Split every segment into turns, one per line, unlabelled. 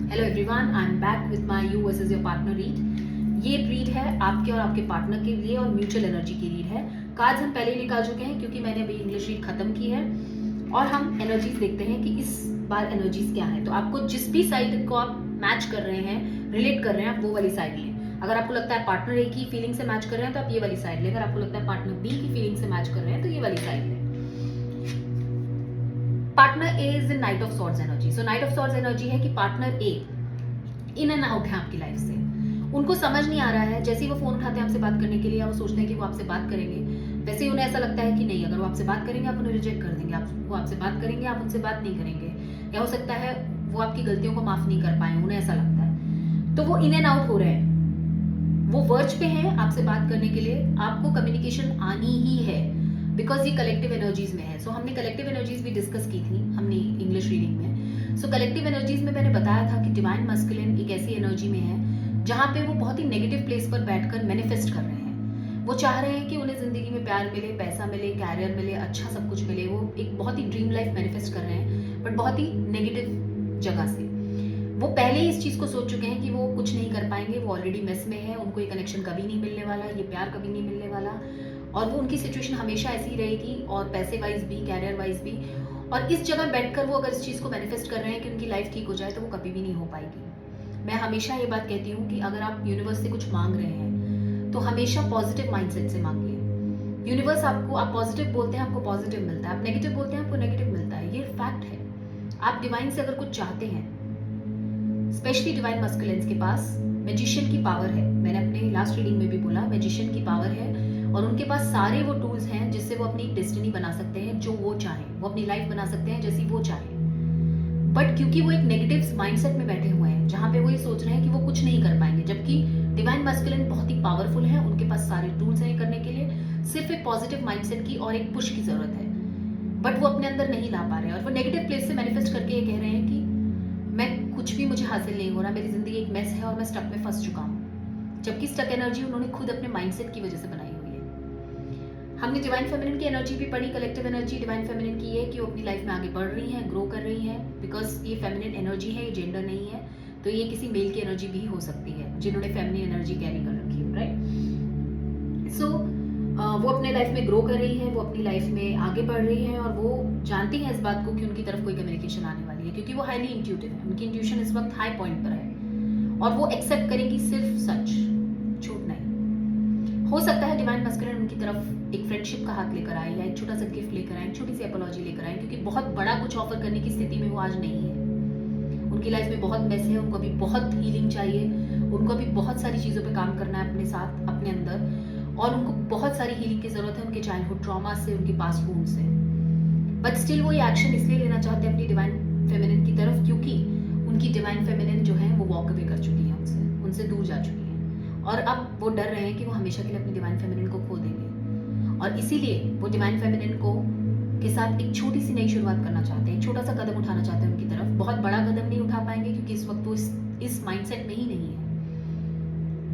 Hello everyone, I am back with my you versus your partner read. ये read है आपके और आपके पार्टनर के लिए और म्यूचुअल एनर्जी की रीड है। कार्ड्स हम पहले ही निकाल चुके हैं क्योंकि मैंने अभी इंग्लिश रीड खत्म की है और हम एनर्जीज देखते हैं कि इस बार एनर्जीज क्या है। तो आपको जिस भी साइड को आप मैच कर रहे हैं, रिलेट कर रहे हैं, आप वो वाली साइड लें। अगर आपको लगता है पार्टनर ए की फीलिंग से मैच कर रहे हैं तो आप ये वाली साइड लें। अगर आपको लगता है पार्टनर बी की फीलिंग से मैच कर रहे हैं तो ये वाली साइड लें। Partner A is in night of swords energy. So night of swords energy है कि partner A in and out है आपकी लाइफ से। उनको समझ नहीं आ रहा है, जैसे ही वो फोन उठाते हैं आपसे बात करने के लिए या वो सोचते हैं कि वो आपसे बात करेंगे, वैसे ही उन्हें ऐसा लगता है कि नहीं, अगर वो आपसे बात करेंगे आप उन्हें रिजेक्ट कर देंगे, वो आपसे बात करेंगे आप उनसे बात नहीं करेंगे, या हो सकता है वो आपकी गलतियों को माफ नहीं कर पाए, उन्हें ऐसा लगता है। तो वो इन एंड आउट हो रहे हैं, वो वर्ज पे हैं आपसे बात करने के लिए। आपको कम्युनिकेशन आनी ही है बिकॉज ये कलेक्टिव एनर्जीज में है। सो हमने कलेक्टिव एनर्जीज भी डिस्कस की थी हमने इंग्लिश रीडिंग में। सो कलेक्टिव एनर्जीज में मैंने बताया था कि डिवाइन मस्कुलिन एक ऐसी एनर्जी में है जहाँ पे वो बहुत ही नेगेटिव प्लेस पर बैठकर मैनिफेस्ट कर रहे हैं। वो चाह रहे हैं कि उन्हें जिंदगी में प्यार मिले, पैसा मिले, कैरियर मिले, अच्छा सब कुछ मिले। वो एक बहुत ही ड्रीम लाइफ मैनिफेस्ट कर रहे हैं बट बहुत ही नेगेटिव जगह से। वो पहले ही इस चीज को सोच चुके हैं कि वो कुछ नहीं कर पाएंगे, वो ऑलरेडी मेस में है, उनको ये कनेक्शन कभी नहीं मिलने वाला, ये प्यार कभी नहीं मिलने वाला, और वो उनकी सिचुएशन हमेशा ऐसी ही रहेगी, और पैसे वाइज भी, कैरियर वाइज भी। और इस जगह बैठकर वो अगर इस चीज को मैनिफेस्ट कर रहे हैं कि उनकी लाइफ ठीक हो जाए तो वो कभी भी नहीं हो पाएगी। मैं हमेशा ये बात कहती हूँ कि अगर आप यूनिवर्स से कुछ मांग रहे हैं तो हमेशा पॉजिटिव माइंडसेट से मांगिए। यूनिवर्स आपको, आप पॉजिटिव बोलते हैं आपको पॉजिटिव मिलता है, आप नेगेटिव बोलते हैं आपको नेगेटिव मिलता है। ये फैक्ट है। आप डिवाइन से अगर कुछ चाहते हैं, स्पेशली डिवाइन मस्कुलिन्स के पास मैजिशियन की पावर है। मैंने अपने लास्ट रीडिंग में भी बोला मैजिशियन की पावर है और उनके पास सारे वो टूल्स हैं जिससे वो अपनी डेस्टिनी बना सकते हैं जो वो चाहें, वो अपनी लाइफ बना सकते हैं जैसी वो चाहें। बट क्योंकि वो एक नेगेटिव माइंडसेट में बैठे हुए हैं जहां पे वो ये सोच रहे हैं कि वो कुछ नहीं कर पाएंगे, जबकि डिवाइन मस्कुलिन बहुत ही पावरफुल है, उनके पास सारे टूल्स हैं करने के लिए। सिर्फ एक पॉजिटिव माइंडसेट की और एक पुश की जरूरत है, बट वो अपने अंदर नहीं ला पा रहे हैं। और वो नेगेटिव प्लेस से मैनिफेस्ट करके ये कह रहे हैं कि मैं कुछ भी मुझे हासिल नहीं हो रहा, मेरी जिंदगी एक मेस है और मैं स्टक में फंस चुका हूँ। जबकि स्टक एनर्जी उन्होंने खुद अपने माइंडसेट की वजह से बनाई हुई है। हमने डिवाइन फेमिनिन की एनर्जी भी पढ़ी। कलेक्टिव एनर्जी डिवाइन फेमिनिन की है कि वो अपनी लाइफ में आगे बढ़ रही हैं, ग्रो कर रही हैं, बिकॉज ये फेमिनिन एनर्जी है, ये जेंडर नहीं है। तो ये किसी मेल की एनर्जी भी हो सकती है जिन्होंने फेमिनिन एनर्जी कैरी कर रखी है, राइट। सो वो अपने लाइफ में ग्रो कर रही है, वो अपनी लाइफ में आगे बढ़ रही है और वो जानती है इस बात को कि उनकी तरफ कोई कम्युनिकेशन आने वाली है, क्योंकि वो हाईली इंट्यूटिव है। उनकी इंट्यूशन इस वक्त हाई पॉइंट पर है और वो एक्सेप्ट करेगी सिर्फ सच, झूठ नहीं। हो सकता है डिवाइन मस्कुलिन उनकी तरफ एक फ्रेंडशिप का हाथ लेकर आए या एक छोटा सा गिफ्ट लेकर आए, छोटी सी अपॉलॉजी लेकर आए, क्योंकि बहुत बड़ा कुछ ऑफर करने की स्थिति में वो आज नहीं है। उनकी लाइफ में बहुत मेस है, उनको अभी बहुत हीलिंग चाहिए, उनको अभी बहुत सारी चीज़ों पे काम करना है अपने साथ, अपने अंदर, और उनको बहुत सारी हीलिंग की जरूरत है उनके चाइल्डहुड ट्रॉमा से, उनकी पास्ट वुंड से। बट स्टिल वो ये एक्शन इसलिए लेना चाहते हैं अपनी डिवाइन फेमिनिन की तरफ क्योंकि उनकी डिवाइन फेमिनिन जो है वो वॉक अवे कर चुकी है उनसे दूर जा चुकी है, और अब वो डर रहे हैं कि वो हमेशा के लिए अपनी डिवाइन फेमिनिन को खो देंगे। और इसीलिए वो डिवाइन फेमिनिन को के साथ एक छोटी सी नई शुरुआत करना चाहते हैं, एक छोटा सा कदम उठाना चाहते हैं उनकी तरफ। बहुत बड़ा कदम नहीं उठा पाएंगे क्योंकि इस वक्त वो इस माइंडसेट में ही नहीं है,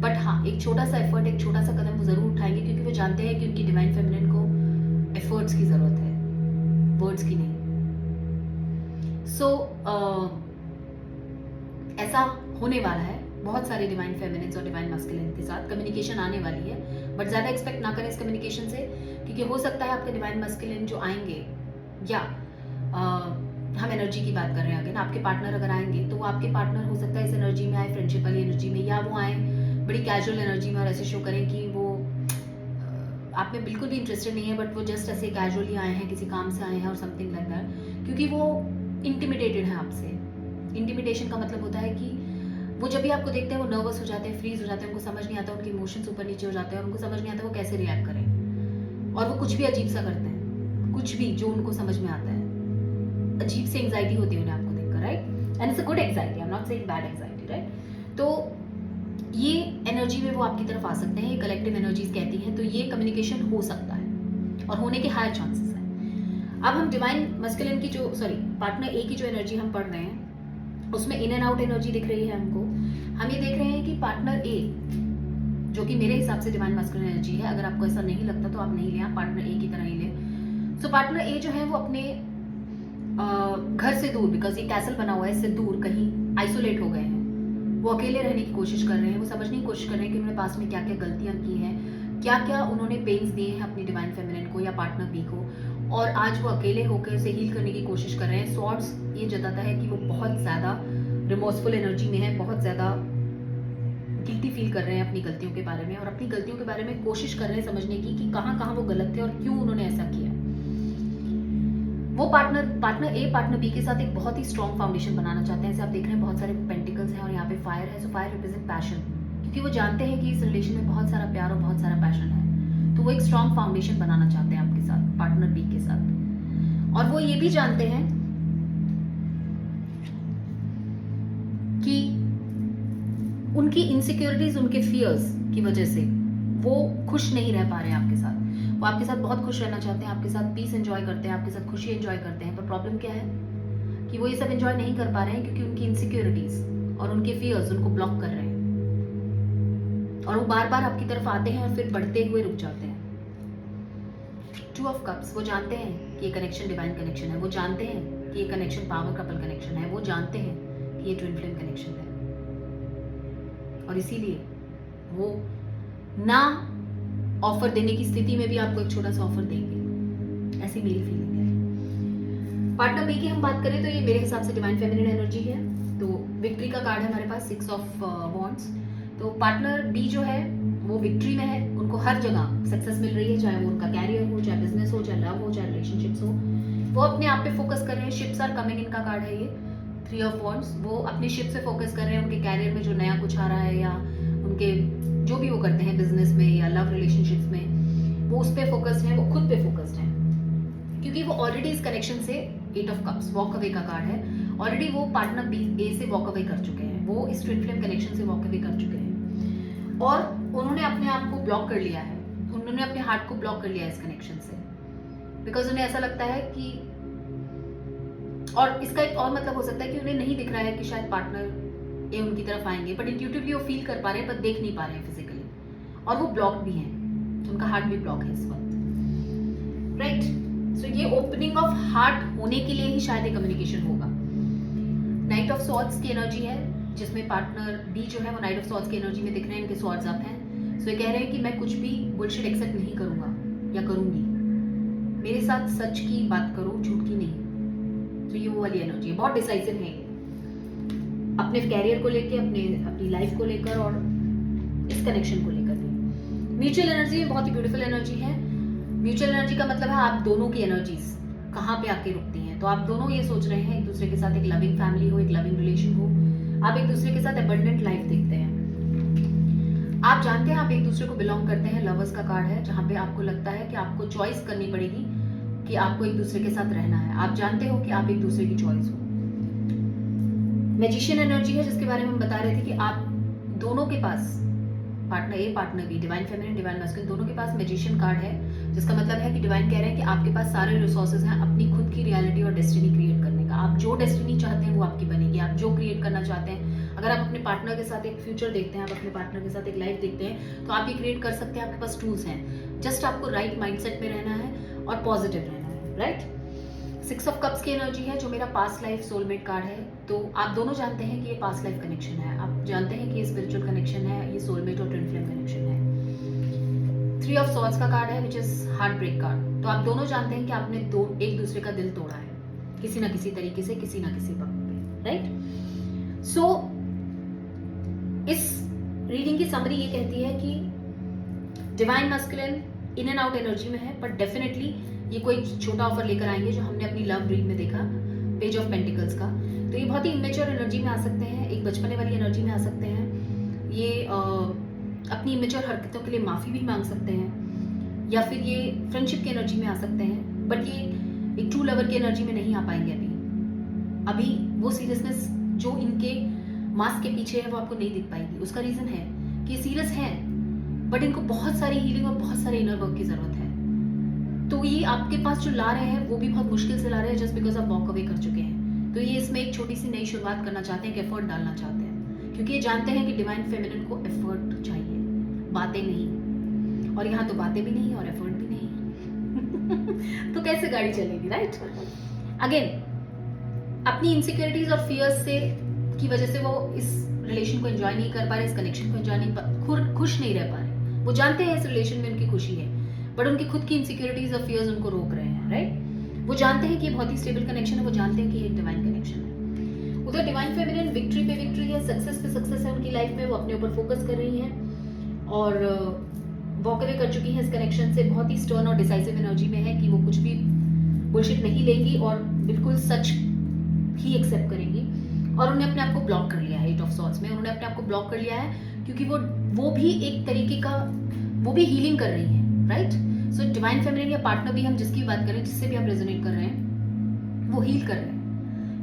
बट हाँ एक छोटा सा एफर्ट, एक छोटा सा कदम वो जरूर उठाएंगे क्योंकि वो जानते हैं कि उनकी डिवाइन फेमिनिन को एफर्ट्स की जरूरत है, वर्ड्स की नहीं। सो ऐसा होने वाला है। बहुत सारे डिवाइन फेमिनिन्स और डिवाइन मस्कुलिन के साथ कम्युनिकेशन आने वाली है, बट ज्यादा एक्सपेक्ट ना करें इस कम्युनिकेशन से, क्योंकि हो सकता है आपके डिवाइन मस्कुलिन जो आएंगे, या हम एनर्जी की बात कर रहे हैं अगेन, आपके पार्टनर अगर आएंगे तो वो आपके पार्टनर हो सकता है इस एनर्जी में आए, फ्रेंडशिप वाली एनर्जी में, या वो आए बड़ी कैजुअल एनर्जी में और ऐसे शो करें कि वो आप में बिल्कुल भी इंटरेस्टेड नहीं है, बट वो जस्ट ऐसे कैजुअली आए हैं, किसी काम से आए हैं और समथिंग लाइक दैट, क्योंकि वो इंटिमिडेटेड है आपसे। इंटिमिडेशन का मतलब होता है कि वो जब भी आपको देखते हैं वो नर्वस हो जाते हैं, फ्रीज हो जाते हैं, उनको समझ नहीं आता, उनके इमोशंस ऊपर नीचे हो जाते हैं और उनको समझ नहीं आता वो कैसे रिएक्ट करें, और वो कुछ भी अजीब सा करते हैं, कुछ भी जो उनको समझ में आता है। अजीब सी एंग्जाइटी होती है उन्हें आपको देखकर, right. And it's a good anxiety, I am not saying bad anxiety, right. तो ये एनर्जी में वो आपकी तरफ आ सकते हैं, ये कलेक्टिव एनर्जीज कहती हैं, तो ये कम्युनिकेशन हो सकता है और होने के हायर चांसेस हैं। अब हम डिवाइन मस्कुलिन की जो पार्टनर ए की जो एनर्जी हम पढ़ रहे हैं उसमें इन एंड आउट एनर्जी दिख रही है हमको। हम ये देख रहे हैं कि पार्टनर ए, जो कि मेरे हिसाब से डिवाइन मस्कुलिन एनर्जी है, अगर आपको ऐसा नहीं लगता तो आप नहीं लें, आप पार्टनर ए की तरह ही लें। सो पार्टनर ए जो है वो अपने घर से दूर, बिकॉज ये कैसल बना हुआ है, इससे दूर कहीं आइसोलेट हो गए हैं, वो अकेले रहने की कोशिश कर रहे हैं, वो समझने की कोशिश कर रहे हैं कि उन्होंने पास में क्या क्या गलतियां की हैं, क्या क्या उन्होंने पेन्स दिए हैं अपनी डिवाइन फेमिनिन को या पार्टनर बी को, और आज वो अकेले होकर उसे हील करने की कोशिश कर रहे हैं। सॉर्ड्स ये जताता है कि वो बहुत ज़्यादा रिमोर्सफुल एनर्जी में है, बहुत ज़्यादा गिल्टी फील कर रहे हैं अपनी गलतियों के बारे में, और अपनी गलतियों के बारे में कोशिश कर रहे हैं समझने की कि कहाँ कहाँ वो गलत थे और क्यों उन्होंने ऐसा किया। वो पार्टनर ए पार्टनर बी के साथ एक बहुत ही स्ट्रॉन्ग फाउंडेशन बनाना चाहते हैं। जैसे आप देख रहे हैं बहुत सारे पेंटिकल्स हैं और यहाँ पे फायर है, सो फायर रिप्रेजेंट पैशन, क्योंकि वो जानते हैं कि इस रिलेशन में बहुत सारा प्यार और बहुत सारा पैशन है। तो वो एक स्ट्रॉन्ग फाउंडेशन बनाना चाहते हैं आपके साथ, पार्टनर बी के साथ। और वो ये भी जानते हैं कि उनकी इनसिक्योरिटीज, उनके फियर्स की वजह से वो खुश नहीं रह पा रहे हैं आपके साथ। वो आपके साथ बहुत खुश रहना चाहते हैं, आपके साथ पीस एंजॉय करते हैं, आपके साथ खुशी एंजॉय करते हैं, पर प्रॉब्लम क्या है कि वो ये सब एंजॉय नहीं कर पा रहे हैं क्योंकि उनकी इनसिक्योरिटीज और उनके फियर्स उनको ब्लॉक कर रहे हैं, और वो बार बार आपकी तरफ आते हैं और फिर बढ़ते हुए रुक जाते हैं। 2 ऑफ कप्स, वो जानते हैं कि ये कनेक्शन डिवाइन कनेक्शन है, वो जानते हैं कि ये कनेक्शन पावर कपल कनेक्शन है, वो जानते हैं कि ये ट्विन फ्लेम कनेक्शन है, और इसीलिए वो ना ऑफर देने की स्थिति में भी आपको एक छोटा सा ऑफर देंगे, ऐसी मेरी फीलिंग है। पार्टनर बी की हम बात करें तो ये मेरे हिसाब से डिवाइन फेमिनिन एनर्जी है। तो विक्ट्री का कार्ड है हमारे पास, 6 ऑफ वॉन्ड्स। तो पार्टनर बी जो है वो विक्ट्री में है, उनको हर जगह सक्सेस मिल रही है, चाहे वो उनका कैरियर हो, चाहे बिजनेस हो, चाहे लव हो, चाहे रिलेशनशिप्स हो। वो अपने आप पे फोकस कर रहे हैं। शिप्स आर कमिंग, इनका कार्ड है ये 3 ऑफ वॉन्ड्स। वो अपने शिप से फोकस कर रहे हैं, उनके कैरियर में जो नया कुछ आ रहा है या उनके जो भी वो करते हैं बिजनेस में या लव रिलेशनशिप्स में, वो उस पर फोकस्ड है, वो खुद पे फोकस्ड है, क्योंकि वो ऑलरेडी इस कनेक्शन से 8 ऑफ कप्स वॉक अवे का कार्ड है। ऑलरेडी वो पार्टनर बी ए से वॉक अवे कर चुके हैं, वो इस ट्विन फ्लेम कनेक्शन से वॉक अवे कर चुके हैं, और उन्होंने अपने आप को ब्लॉक कर लिया है, उन्होंने अपने हार्ट को ब्लॉक कर लिया है इस कनेक्शन से, बिकॉज उन्हें ऐसा लगता है कि, और इसका एक और मतलब हो सकता है कि उन्हें नहीं दिख रहा है कि शायद पार्टनर ये उनकी तरफ आएंगे, बट इंट्यूटिवली वो फील कर पा रहे हैं पर देख नहीं पा रहे हैं फिजिकली, और वो ब्लॉक भी हैं, उनका हार्ट भी ब्लॉक है इस वक्त, राइट। सो ये ओपनिंग ऑफ हार्ट होने के लिए ही शायद ये कम्युनिकेशन होगा। नाइट ऑफ सॉर्ड्स की एनर्जी है, जिसमें पार्टनर बी जो है वो नाइट ऑफ सॉर्ड्स की एनर्जी में दिख रहे हैं, इनके सॉर्ड्स अप हैं। सो ये कह रहे हैं कि मैं कुछ भी बुलशिट एक्सेप्ट नहीं करूंगा या करूंगी, मेरे साथ सच की बात करो, झूठ की नहीं। तो ये वो वाली एनर्जी है, बहुत डिसाइसिव है अपने कैरियर को लेके, अपनी लाइफ को लेकर और इस कनेक्शन को लेकर भी। म्यूचुअल एनर्जी बहुत ही ब्यूटीफुल एनर्जी है। म्यूचुअल एनर्जी का मतलब है आप दोनों की एनर्जीज कहाँ पे आके रुकती हैं। तो आप दोनों ये सोच रहे हैं एक दूसरे के साथ एक लविंग फैमिली हो, एक लविंग रिलेशन हो, आप एक दूसरे के साथ एबंडेंट लाइफ देखते हैं। आप जानते हैं आप एक दूसरे को बिलोंग करते हैं। लवर्स का कार्ड है, जहाँ पे आपको लगता है कि आपको चॉइस करनी पड़ेगी कि आपको एक दूसरे के साथ रहना है। आप जानते हो कि आप एक दूसरे की चॉइस हो। मैजिशियन एनर्जी है, जिसके बारे में हम बता रहे थे कि आप दोनों के पास, partner A partner B, divine feminine divine masculine, दोनों के पास मैजिशियन कार्ड है, जिसका मतलब है कि डिवाइन कह रहे हैं कि आपके पास सारे रिसोर्सेज हैं अपनी खुद की रियलिटी और डेस्टिनी क्रिएट करने का। आप जो डेस्टिनी चाहते हैं वो आपकी बनेगी, आप जो क्रिएट करना चाहते हैं। अगर आप अपने पार्टनर के साथ एक फ्यूचर देखते हैं, आप अपने पार्टनर के साथ एक लाइफ देखते हैं, तो आप ये क्रिएट कर सकते हैं। आपके पास टूल्स हैं, जस्ट आपको राइट माइंडसेट में रहना है और पॉजिटिव रहना है, राइट। 6 ऑफ कप्स की एनर्जी है, जो मेरा पास्ट लाइफ सोलमेट कार्ड है। तो आप दोनों जानते हैं कि ये पास्ट लाइफ कनेक्शन है, आप जानते हैं कि ये स्पिरिचुअल कनेक्शन है, ये सोलमेट और ट्विन फ्लेम कनेक्शन है। 3 ऑफ सॉर्ड्स का कार्ड है, which is heartbreak card. तो आप दोनों जानते हैं कि आपने एक दूसरे का दिल तोड़ा है किसी ना किसी तरीके से, किसी ना किसी वक्त पे, राइट। सो इस रीडिंग की समरी ये कहती है कि divine masculine in and out energy में है, बट डेफिनेटली ये कोई छोटा ऑफर लेकर आएंगे, जो हमने अपनी लव रीड में देखा, पेज ऑफ पेंटिकल्स का। तो ये बहुत ही इमेच्योर एनर्जी में आ सकते हैं, एक बचपने वाली एनर्जी में आ सकते हैं। ये अपनी इमेच्योर हरकतों के लिए माफ़ी भी मांग सकते हैं, या फिर ये फ्रेंडशिप की एनर्जी में आ सकते हैं, बट ये एक ट्रू लवर की एनर्जी में नहीं आ पाएंगे अभी वो सीरियसनेस जो इनके मास्क के पीछे है वो आपको नहीं दिख पाएगी। उसका रीज़न है कि सीरियस है, बट इनको बहुत सारी हीलिंग और बहुत सारे इनर वर्क की ज़रूरत है। तो ये आपके पास जो ला रहे हैं वो भी बहुत मुश्किल से ला रहे हैं, जस्ट बिकॉज आप वॉक अवे कर चुके हैं। तो ये इसमें एक छोटी सी नई शुरुआत करना चाहते हैं, एक एफर्ट डालना चाहते हैं, क्योंकि ये जानते हैं कि डिवाइन फेमिनिन को एफर्ट चाहिए, बातें नहीं। और यहाँ तो बातें भी नहीं और एफर्ट भी नहीं तो कैसे गाड़ी चलेगी, राइट। अगेन अपनी इनसिक्योरिटीज और फियर्स से की वजह से वो इस रिलेशन को एंजॉय नहीं कर पा रहे, इस कनेक्शन को एंजॉय नहीं, खुश नहीं रह पा रहे। वो जानते हैं इस रिलेशन में उनकी खुशी है, बट उनकी खुद की इनसिक्योरिटीज और फियर्स उनको रोक रहे हैं, राइट। वो जानते हैं कि ये बहुत ही स्टेबल कनेक्शन है, वो जानते हैं कि ये डिवाइन कनेक्शन है। उधर डिवाइन फेमिनिन विक्ट्री पे विक्ट्री है, सक्सेस पे सक्सेस है उनकी लाइफ में, वो अपने ऊपर फोकस कर रही हैं और वॉक अवे कर चुकी हैं इस कनेक्शन से। बहुत ही स्टर्न और डिसाइसिव एनर्जी में है कि वो कुछ भी बुलशिट नहीं लेंगी और बिल्कुल सच ही एक्सेप्ट करेंगी। और उन्होंने अपने आप को ब्लॉक कर लिया है 8 ऑफ सॉर्ड्स में, उन्होंने अपने आप को ब्लॉक कर लिया है क्योंकि वो भी एक तरीके का, वो भी हीलिंग कर रही है, राइट। सो डिवाइन फेमिनिन या पार्टनर भी, हम जिसकी बात करें, जिससे भी आप रेजोनेट कर रहे हैं, वो हील कर रहे हैं।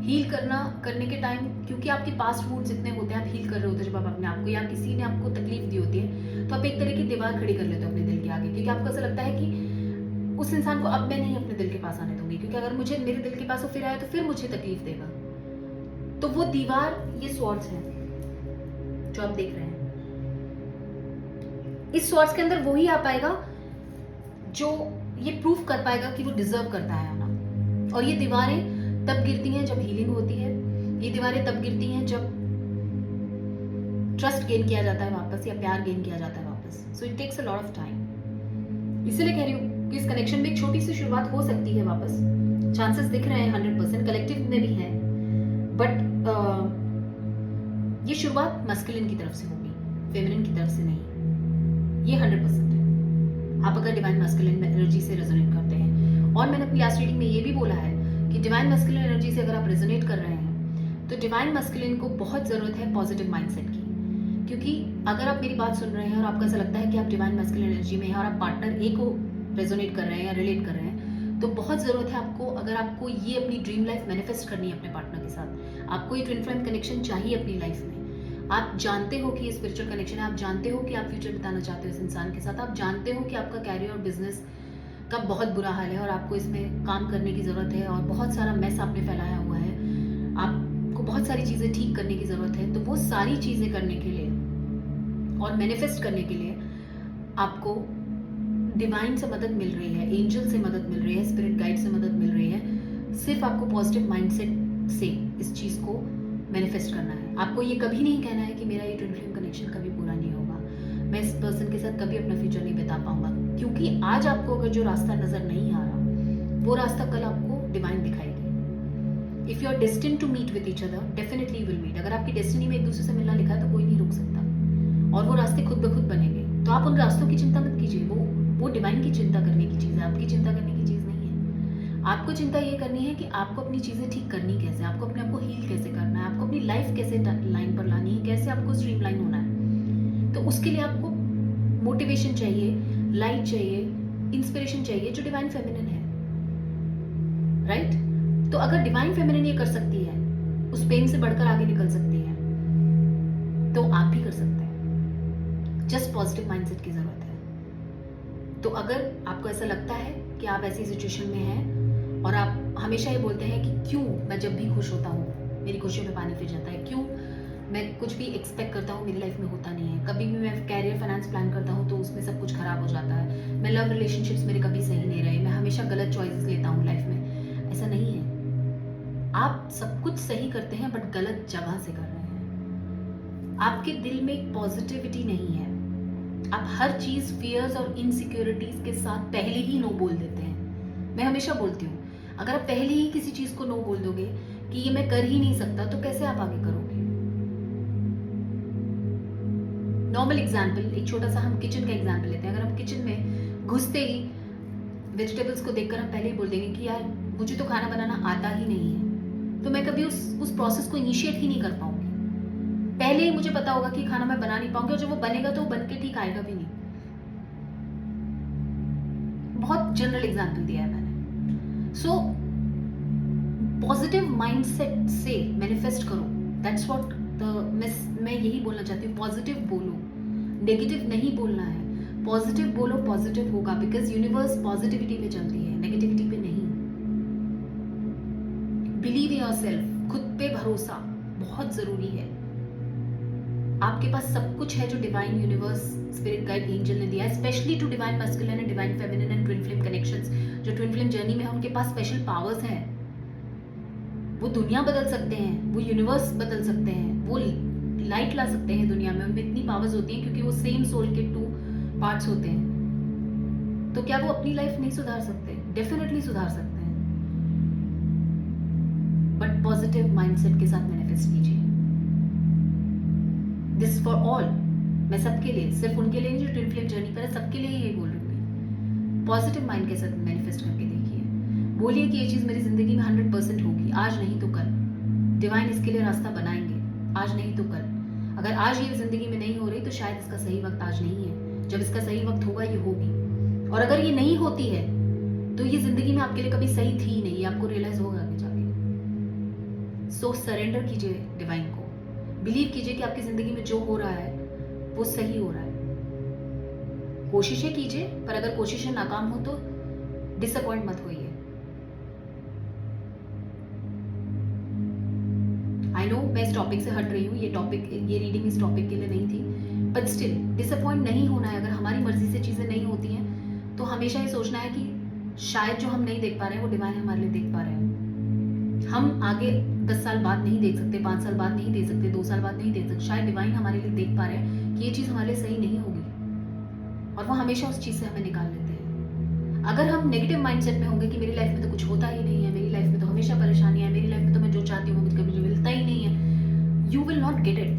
हील करने के टाइम, क्योंकि आपके पास्ट वुंड्स इतने होते हैं, आप हील कर रहे होते हैं जब आप अपने आप को, या किसी ने आपको तकलीफ दी होती है, तो आप एक तरह की दीवार खड़ी कर लेते हो अपने दिल के आगे, क्योंकि आपको ऐसा लगता है कि उस इंसान को अब मैं नहीं अपने दिल के पास आने दूंगी, क्योंकि अगर मुझे मेरे दिल के पास वो फिर आया तो फिर मुझे तकलीफ देगा। तो वो दीवार, ये स्वॉर्ड्स है जो आप देख रहे हैं। इस स्वॉर्ड्स के अंदर वही आ पाएगा जो ये प्रूफ कर पाएगा कि वो डिजर्व करता है आना। और ये दीवारें तब गिरती हैं जब हीलिंग होती है, ये दीवारें तब गिरती हैं जब ट्रस्ट गेन किया जाता है वापस, या प्यार गेन किया जाता है वापस। So it takes a lot of time. इसीलिए कह रही हूँ कि इस कनेक्शन में एक छोटी सी शुरुआत हो सकती है वापस, चांसेस दिख रहे हैं 100%, कलेक्टिव में भी है, बट ये शुरुआत मस्कुलिन की तरफ से होगी, फेमिनिन की तरफ से नहीं। ये 100% है, आप अगर डिवाइन मस्कुलिन एनर्जी से रेजोनेट करते हैं। और मैंने अपनी लास्ट रीडिंग में ये भी बोला है कि डिवाइन मस्कुलिन एनर्जी से अगर आप रेजोनेट कर रहे हैं तो डिवाइन मस्कुलिन को बहुत जरूरत है पॉजिटिव माइंडसेट की। क्योंकि अगर आप मेरी बात सुन रहे हैं और आपको ऐसा लगता है कि आप डिवाइन मस्कुलिन एनर्जी में हैं और आप पार्टनर ए को रेजोनेट कर रहे हैं या रिलेट कर रहे हैं, तो बहुत जरूरत है आपको, अगर आपको ये अपनी ड्रीम लाइफ मैनिफेस्ट करनी है अपने पार्टनर के साथ, आपको ये ट्विन फ्लेम कनेक्शन चाहिए अपनी लाइफ में। आप जानते हो कि ये स्पिरिचुअल कनेक्शन है, आप जानते हो कि आप फ्यूचर बिताना चाहते हो इस इंसान के साथ, आप जानते हो कि आपका कैरियर और बिजनेस का बहुत बुरा हाल है और आपको इसमें काम करने की ज़रूरत है और बहुत सारा मैस आपने फैलाया हुआ है, आपको बहुत सारी चीज़ें ठीक करने की ज़रूरत है। तो वो सारी चीज़ें करने के लिए और मैनिफेस्ट करने के लिए आपको डिवाइन से मदद मिल रही है, एंजल से मदद मिल रही है, स्पिरिट गाइड से मदद मिल रही है। सिर्फ आपको पॉजिटिव माइंडसेट से इस चीज़ को मैनिफेस्ट करना है। आपको ये कभी नहीं कहना है कि मेरा ये ट्विन फ्लेम कनेक्शन कभी पूरा नहीं होगा, मैं इस पर्सन के साथ कभी अपना फ्यूचर नहीं बिता पाऊंगा। क्योंकि आज आपको अगर जो रास्ता नजर नहीं आ रहा, वो रास्ता कल आपको डिवाइन दिखाएगी। If you are destined to meet with each other, definitely you will meet. अगर आपकी डेस्टिनी में एक दूसरे से मिलना लिखा है तो कोई नहीं रोक सकता, और वो रास्ते खुद ब खुद बनेंगे। तो आप उन रास्तों की चिंता मत कीजिए, वो डिवाइन की चिंता करने की चीज़ है, आपकी चिंता करने की चीज़ नहीं है। आपको चिंता ये करनी है कि आपको अपनी चीज़ें ठीक करनी कैसे, आपको अपने आप को हील कैसे करना है, आपको अपनी लाइफ कैसे लाइन पर लानी है, कैसे आपको स्ट्रीमलाइन होना है। तो उसके लिए आपको मोटिवेशन चाहिए, लाइट चाहिए, इंस्पिरेशन चाहिए, जो डिवाइन फेमिनिन है, राइट। तो अगर डिवाइन फेमिनिन ये कर सकती है, उस पेन से बढ़कर आगे निकल सकती है, तो आप भी कर सकते हैं। जस्ट पॉजिटिव माइंडसेट की जरूरत है। तो अगर आपको ऐसा लगता है कि आप ऐसी सिचुएशन में हैं और आप हमेशा ये बोलते हैं कि क्यों मैं जब भी खुश होता हूँ मेरी खुशियों में पानी फिर जाता है, क्यों मैं कुछ भी एक्सपेक्ट करता हूँ मेरी लाइफ में होता नहीं है, कभी भी मैं कैरियर फाइनेंस प्लान करता हूँ तो उसमें सब कुछ खराब हो जाता है, मैं लव रिलेशनशिप्स मेरे कभी सही नहीं रहे, मैं हमेशा गलत चॉइसेस लेता हूँ लाइफ में। ऐसा नहीं है, आप सब कुछ सही करते हैं बट गलत जगह से कर रहे हैं। आपके दिल में एक पॉजिटिविटी नहीं है, आप हर चीज फियर्स और इनसिक्योरिटीज के साथ पहले ही नो बोल देते हैं। मैं हमेशा बोलती हूँ, अगर आप पहले ही किसी चीज को नो बोल दोगे कि ये मैं कर ही नहीं सकता, तो कैसे आप आगे करोगे। नॉर्मल एग्जाम्पल, एक छोटा सा हम किचन का एग्जाम्पल लेते हैं। अगर हम किचन में घुसते ही वेजिटेबल्स को देखकर हम पहले ही बोल देंगे कि यार मुझे तो खाना बनाना आता ही नहीं है, तो मैं कभी उस प्रोसेस को इनिशिएट ही नहीं कर पाऊंगी। पहले ही मुझे पता होगा कि खाना मैं बना नहीं पाऊंगी, और जब वो बनेगा तो वो बन के ठीक आएगा भी नहीं। बहुत जनरल एग्जाम्पल दिया है मैंने। सो पॉजिटिव माइंडसेट से मैनिफेस्ट करो, दैट्स व्हाट मैं यही बोलना चाहती हूँ। पॉजिटिव बोलो, नेगेटिव नहीं बोलना है। पॉजिटिव बोलो, पॉजिटिव होगा, बिकॉज यूनिवर्स पॉजिटिविटी पे चलती है, नेगेटिविटी पे नहीं। बिलीव योरसेल्फ, खुद पे भरोसा बहुत जरूरी है। आपके पास सब कुछ है जो divine universe, spirit guide, angel ने दिया है, specially to divine masculine and divine feminine and twin flame connections. जो ट्विन फ्लेम जर्नी में है उनके पास स्पेशल पावर्स हैं। वो दुनिया बदल सकते हैं, वो यूनिवर्स बदल सकते हैं, वो लाइट ला सकते हैं दुनिया में। उनमें इतनी पावर्स होती हैं क्योंकि वो सेम सोल के 2 पार्ट्स होते हैं। तो क्या वो अपनी लाइफ नहीं सुधार सकते? डेफिनेटली सुधार सकते हैं, बट पॉजिटिव माइंडसेट के साथ मैनिफेस्ट कीजिए। दिस फॉर ऑल, मैं सबके लिए, सिर्फ उनके लिए नहीं जो ट्विन फ्लेम जर्नी पर है, सबके लिए यही बोल रही हूँ। पॉजिटिव माइंड के साथ मैनिफेस्ट करके देखिए, बोलिए कि ये चीज़ मेरी जिंदगी में 100% होगी, आज नहीं तो कल। डिवाइन इसके लिए रास्ता बनाएंगे, आज नहीं तो कल। अगर आज ये जिंदगी में नहीं हो रही तो शायद इसका सही वक्त आज नहीं है। जब इसका सही वक्त होगा ये होगी, और अगर ये नहीं होती है तो ये जिंदगी में आपके लिए कभी सही थी ही नहीं, ये आपको रियलाइज होगा आगे जाके। सो सरेंडर कीजिए डिवाइन को, बिलीव कीजिए कि आपकी जिंदगी में जो हो रहा है वो सही हो रहा है। कोशिशें कीजिए, पर अगर कोशिशें नाकाम हो तो डिसअपॉइंट मत होइए। आई नो मैं इस टॉपिक से हट रही हूँ, ये रीडिंग इस टॉपिक के लिए नहीं थी, बट स्टिल डिसअपॉइंट नहीं होना है। अगर हमारी मर्जी से चीज़ें नहीं होती हैं तो हमेशा ये सोचना है कि शायद जो हम नहीं देख पा रहे हैं वो डिवाइन हमारे लिए देख पा रहे हैं। हम आगे 10 साल बाद नहीं देख सकते, 5 साल बाद नहीं देख सकते, 2 साल बाद नहीं देख सकते, शायद डिवाइन हमारे लिए देख पा रहे हैं कि ये चीज़ हमारे लिए सही नहीं होगी, और वो हमेशा उस चीज़ से हमें निकाल लेते हैं। अगर हम नेगेटिव माइंडसेट में होंगे कि मेरी लाइफ में तो कुछ होता ही नहीं है, मेरी लाइफ में तो हमेशा परेशानी है, मेरी लाइफ में तो मैं जो चाहती हूँ मुझे कभी मिलता ही नहीं है, you will not get it,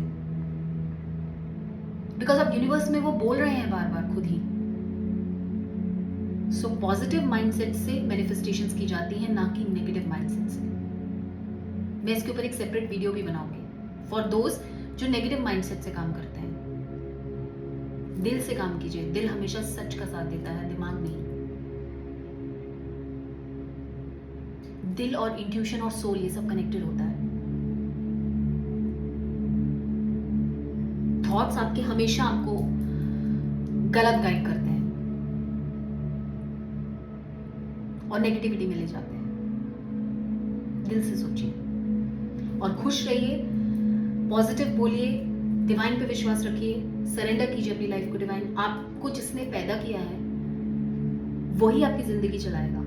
because अब यूनिवर्स में वो बोल रहे हैं बार बार खुद ही। सो पॉजिटिव माइंडसेट से मैनिफेस्टेशंस की जाती हैं, ना कि नेगेटिव माइंडसेट से। मैं इसके ऊपर एक सेपरेट वीडियो भी बनाऊंगी फॉर दोज जो नेगेटिव माइंडसेट से काम करते हैं। दिल से काम कीजिए, दिल हमेशा सच का साथ देता है, दिमाग नहीं। दिल और इंट्यूशन और सोल ये सब कनेक्टेड होता है। थॉट्स आपके हमेशा आपको गलत गाइड करते हैं और नेगेटिविटी में ले जाते हैं। दिल से सोचिए और खुश रहिए, पॉजिटिव बोलिए, डिवाइन पे विश्वास रखिए, सरेंडर कीजिए अपनी लाइफ को। डिवाइन आपको जिसने पैदा किया है वही आपकी जिंदगी चलाएगा।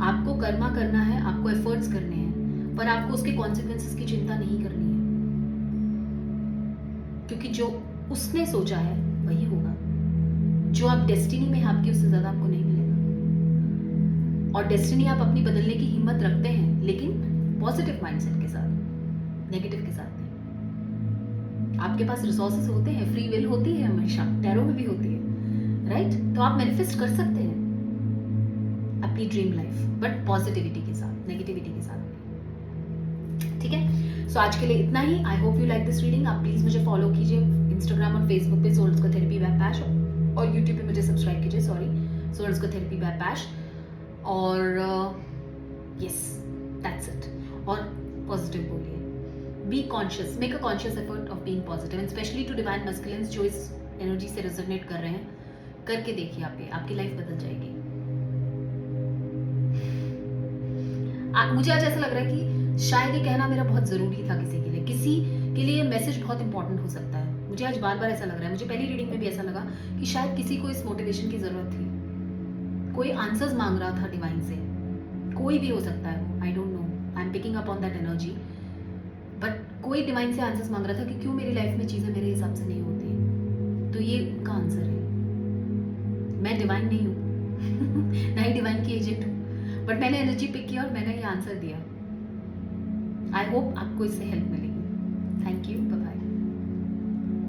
आपको कर्मा करना है, आपको एफर्ट्स करने हैं, पर आपको उसके कॉन्सिक्वेंसेस की चिंता नहीं करनी है, क्योंकि जो उसने सोचा है वही होगा। जो आप डेस्टिनी में है आपकी, उससे ज्यादा आपको नहीं मिलेगा। और डेस्टिनी आप अपनी बदलने की हिम्मत रखते हैं, लेकिन पॉजिटिव माइंडसेट के साथ, नेगेटिव के साथ नहीं। आपके पास रिसोर्सेस होते हैं, फ्री विल होती है, हमेशा टैरो में भी होती है, राइट? तो आप मैनिफेस्ट कर सकते हैं अपनी ड्रीम लाइफ, बट पॉजिटिविटी के साथ, नेगेटिविटी के साथ नहीं। ठीक है, सो आज के लिए इतना ही। I hope you like this reading. आप प्लीज मुझे फॉलो कीजिए इंस्टाग्राम और फेसबुक पे सोल्स को थेरेपी बाय पैश, और यूट्यूब पे मुझे सब्सक्राइब कीजिए, सोल्स को थेरेपी बाय पैश। और यस, दैट्स इट। और पॉजिटिव बोलिए, be conscious, make a conscious effort of being positive, and specially to divine masculines जो इस एनर्जी से रेजोनेट कर रहे हैं, करके देखिए, आपकी लाइफ बदल जाएगी। मुझे आज ऐसा लग रहा है कि शायद ये कहना मेरा बहुत जरूरी था किसी के लिए मैसेज बहुत इंपॉर्टेंट हो सकता है। मुझे आज बार बार ऐसा लग रहा है, मुझे पहली रीडिंग में भी ऐसा लगा कि शायद किसी को इस मोटिवेशन की जरूरत थी, कोई आंसर्स मांग रहा था डिवाइन से, कोई भी हो सकता है वो, I don't know, I am picking up on that energy, but कोई डिवाइन से आंसर्स मांग रहा था कि क्यों मेरी लाइफ में चीजें मेरे हिसाब से नहीं होती। तो ये उनका आंसर है। मैं डिवाइन नहीं हूँ ना ही डिवाइन की एजेंट हूँ, बट मैंने एनर्जी पिक किया और मैंने ये आंसर दिया। आई होप आपको इससे हेल्प मिलेगी। Thank you, bye bye.